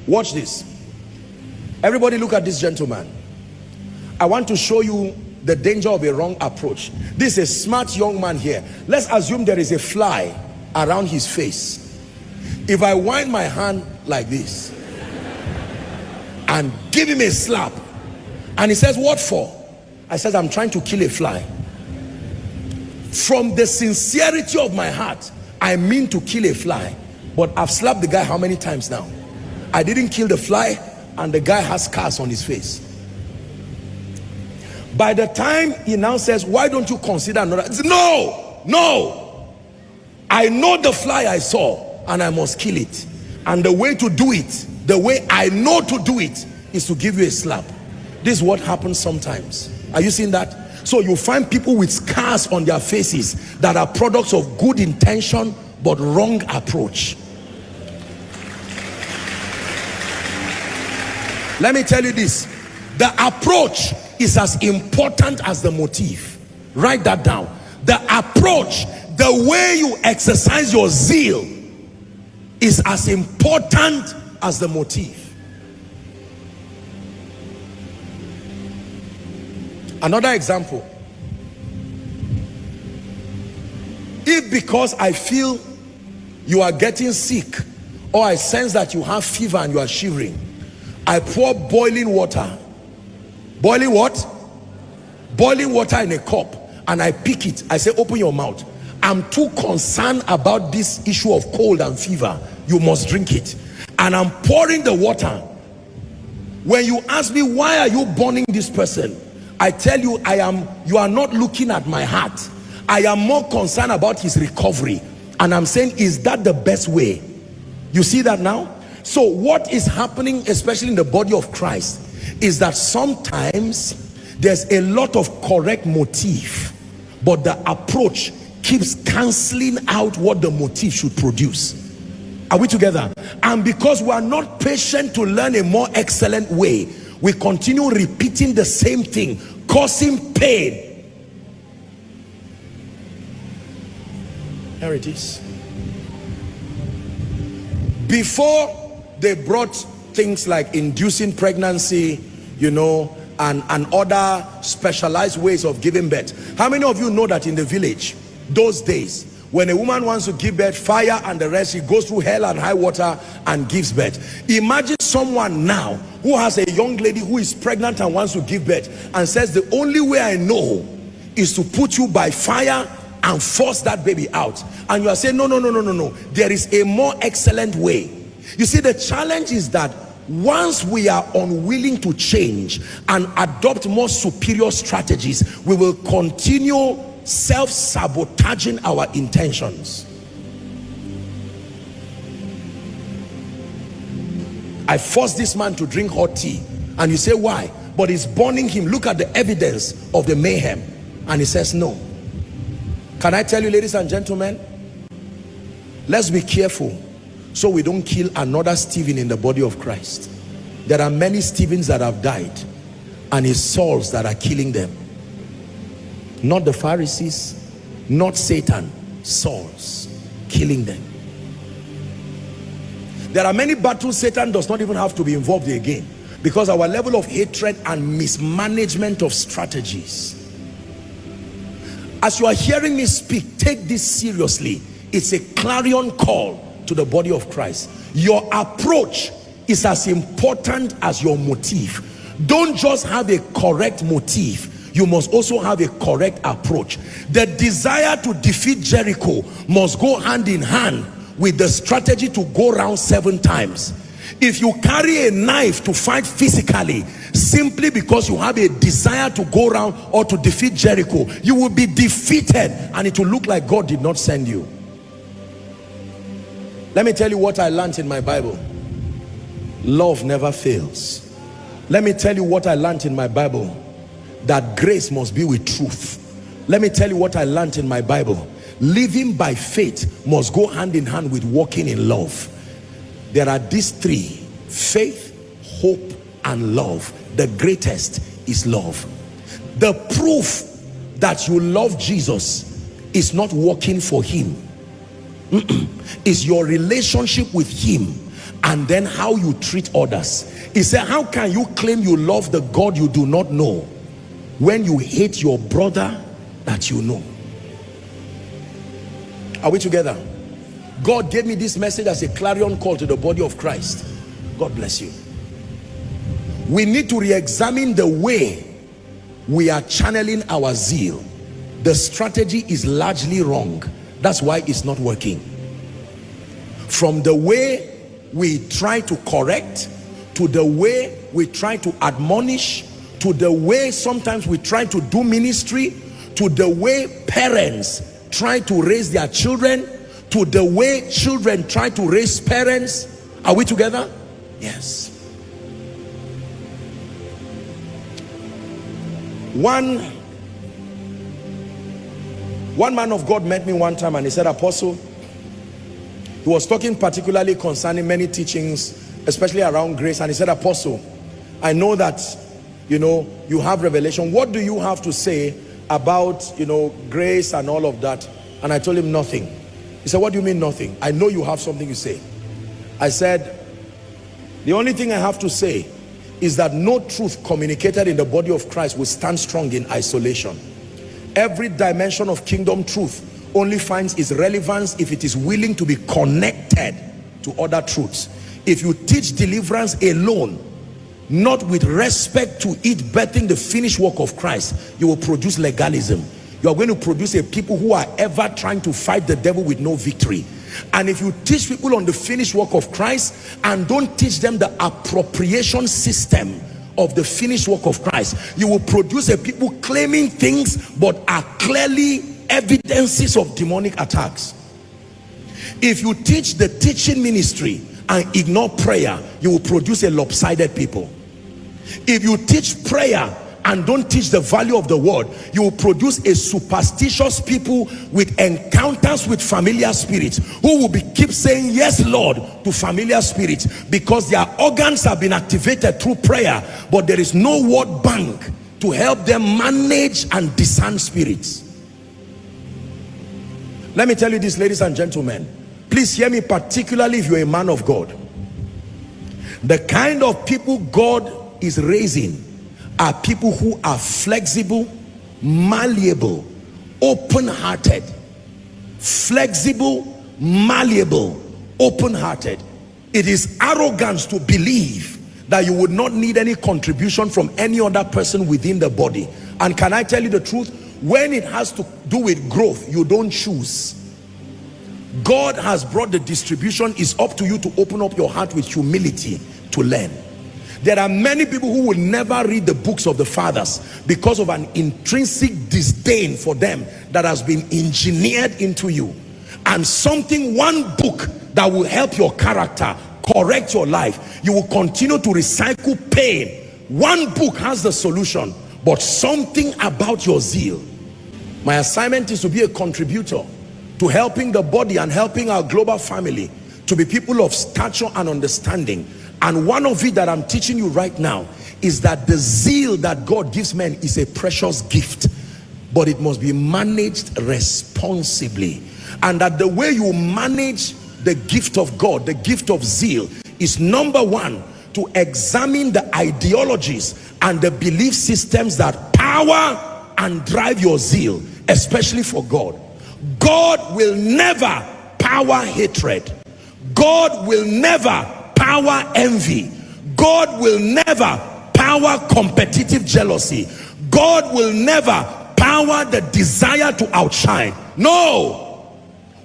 Watch this. Everybody look at this gentleman. I want to show you the danger of a wrong approach. This is a smart young man here. Let's assume there is a fly around his face. If I wind my hand like this and give him a slap, and he says, what for? I said, I'm trying to kill a fly. From the sincerity of my heart, I mean to kill a fly. But I've slapped the guy how many times now? I didn't kill the fly, and the guy has scars on his face. By the time he now says, why don't you consider another? No. I know the fly I saw, and I must kill it. And the way to do it, the way I know to do it, is to give you a slap. This is what happens sometimes. Are you seeing that? So you find people with scars on their faces that are products of good intention but wrong approach. Let me tell you this. The approach is as important as the motive. Write that down. The approach, the way you exercise your zeal, is as important as the motive. Another example. If because I feel you are getting sick, or I sense that you have fever and you are shivering, I pour boiling water. Boiling what? Boiling water in a cup, and I pick it. I say, open your mouth. I'm too concerned about this issue of cold and fever. You must drink it. And I'm pouring the water. When you ask me, why are you burning this person? I tell you, you are not looking at my heart. I am more concerned about his recovery. And I'm saying, is that the best way? You see that now? So what is happening, especially in the body of Christ, is that sometimes there's a lot of correct motive, but the approach keeps canceling out what the motive should produce. Are we together? And because we are not patient to learn a more excellent way, we continue repeating the same thing, causing pain. Here it is. Before they brought things like inducing pregnancy, you know, and other specialized ways of giving birth. How many of you know that in the village, those days, when a woman wants to give birth, fire and the rest, she goes through hell and high water and gives birth? Imagine someone now who has a young lady who is pregnant and wants to give birth and says, the only way I know is to put you by fire and force that baby out. And you are saying, no, there is a more excellent way. You see, the challenge is that once we are unwilling to change and adopt more superior strategies, we will continue self-sabotaging our intentions. I forced this man to drink hot tea, and you say, why? But it's burning him. Look at the evidence of the mayhem. And he says no. Can I tell you, ladies and gentlemen, let's be careful so we don't kill another Stephen in the body of Christ. There are many Stephens that have died, and it's Sauls that are killing them. Not the Pharisees, not Satan, Sauls killing them. There are many battles Satan does not even have to be involved in again, because our level of hatred and mismanagement of strategies. As you are hearing me speak, take this seriously. It's a clarion call to the body of Christ. Your approach is as important as your motive. Don't just have a correct motive, you must also have a correct approach. The desire to defeat Jericho must go hand in hand with the strategy to go around 7 times. If you carry a knife to fight physically simply because you have a desire to go around or to defeat Jericho, you will be defeated, and it will look like God did not send you. Let me tell you what I learned in my Bible. Love never fails. Let me tell you what I learned in my Bible. That grace must be with truth. Let me tell you what I learned in my Bible. Living by faith must go hand in hand with walking in love. There are these 3: faith, hope, and love. The greatest is love. The proof that you love Jesus is not working for him. Is your relationship with him and then how you treat others. He said, how can you claim you love the God you do not know when you hate your brother that you know? Are we together? God gave me this message as a clarion call to the body of Christ. God bless you. We need to re-examine the way we are channeling our zeal. The strategy is largely wrong. That's why it's not working. From the way we try to correct, to the way we try to admonish, to the way sometimes we try to do ministry, to the way parents try to raise their children, to the way children try to raise parents. Are we together? Yes. One man of God met me one time and he said, Apostle, he was talking particularly concerning many teachings, especially around grace, and he said, Apostle, I know that you have revelation. What do you have to say about grace and all of that? And I told him nothing. He said, what do you mean nothing? I know you have something to say. I said, the only thing I have to say is that no truth communicated in the body of Christ will stand strong in isolation. Every dimension of kingdom truth only finds its relevance if it is willing to be connected to other truths. If you teach deliverance alone, not with respect to it birthing the finished work of Christ, you will produce legalism. You are going to produce a people who are ever trying to fight the devil with no victory. And if you teach people on the finished work of Christ and don't teach them the appropriation system of the finished work of Christ, you will produce a people claiming things but are clearly evidences of demonic attacks. If you teach the teaching ministry and ignore prayer, you will produce a lopsided people. If you teach prayer and don't teach the value of the word, you will produce a superstitious people with encounters with familiar spirits, who will keep saying yes Lord to familiar spirits because their organs have been activated through prayer, but there is no word bank to help them manage and discern spirits. Let me tell you this, ladies and gentlemen, please hear me, particularly if you're a man of God. The kind of people God is raising are people who are flexible, malleable, open-hearted. Flexible, malleable, open-hearted. It is arrogance to believe that you would not need any contribution from any other person within the body. And can I tell you the truth? When it has to do with growth, you don't choose. God has brought the distribution. It's up to you to open up your heart with humility to learn. There are many people who will never read the books of the fathers because of an intrinsic disdain for them that has been engineered into you. And one book that will help your character, correct your life, you will continue to recycle pain. One book has the solution, but something about your zeal. My assignment is to be a contributor to helping the body and helping our global family to be people of stature and understanding. And one of it that I'm teaching you right now is that the zeal that God gives men is a precious gift, but it must be managed responsibly. And that the way you manage the gift of God, the gift of zeal, is number one, to examine the ideologies and the belief systems that power and drive your zeal, especially for God. God will never power hatred. God will never power envy. God will never power competitive jealousy. God will never power the desire to outshine. No.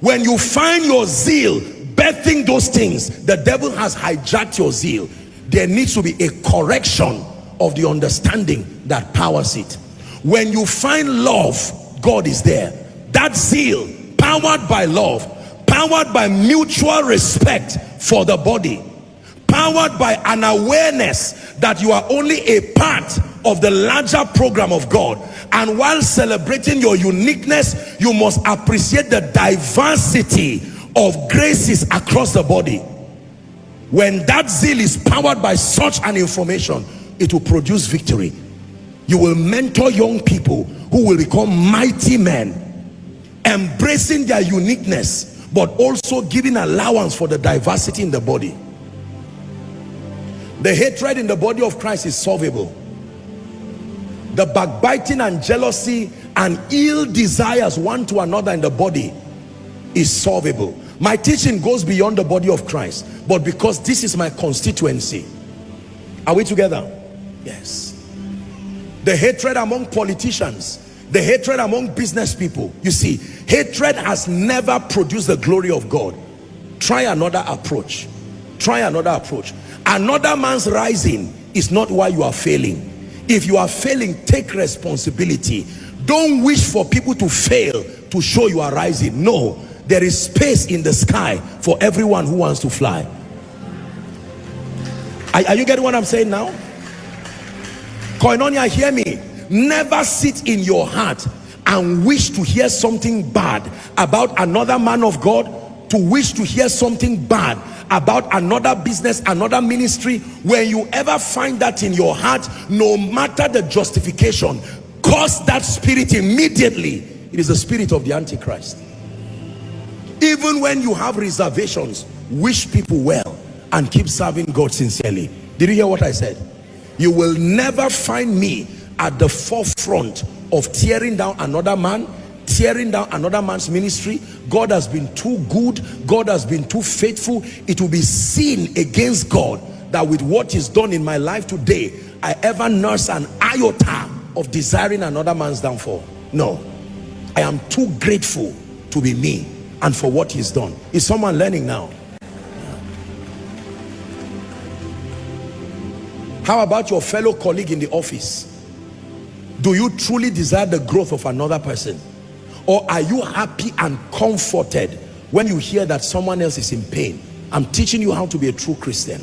When you find your zeal birthing those things, the devil has hijacked your zeal. There needs to be a correction of the understanding that powers it. When you find love, God is there. That zeal, powered by love, powered by mutual respect for the body, powered by an awareness that you are only a part of the larger program of God, and while celebrating your uniqueness, you must appreciate the diversity of graces across the body. When that zeal is powered by such an information, it will produce victory. You will mentor young people who will become mighty men, embracing their uniqueness, but also giving allowance for the diversity in the body. The hatred in the body of Christ is solvable. The backbiting and jealousy and ill desires one to another in the body is solvable. My teaching goes beyond the body of Christ, but because this is my constituency. Are we together? Yes. The hatred among politicians, the hatred among business people. You see, hatred has never produced the glory of God. Try another approach. Try another approach. Another man's rising is not why you are failing. If you are failing, take responsibility. Don't wish for people to fail to show you are rising. No, there is space in the sky for everyone who wants to fly. Are you getting what I'm saying now? Koinonia, hear me. Never sit in your heart and wish to hear something bad about another man of God, to wish to hear something bad about another business, another ministry. When you ever find that in your heart, no matter the justification, curse that spirit immediately. It is the spirit of the Antichrist. Even when you have reservations, wish people well and keep serving God sincerely. Did you hear what I said? You will never find me at the forefront of tearing down another man, tearing down another man's ministry. God has been too good. God has been too faithful. It will be seen against God that with what is done in my life today, I ever nurse an iota of desiring another man's downfall. No, I am too grateful to be me and for what he's done. Is someone learning now? How about your fellow colleague in the office? Do you truly desire the growth of another person? Or are you happy and comforted when you hear that someone else is in pain? I'm teaching you how to be a true Christian.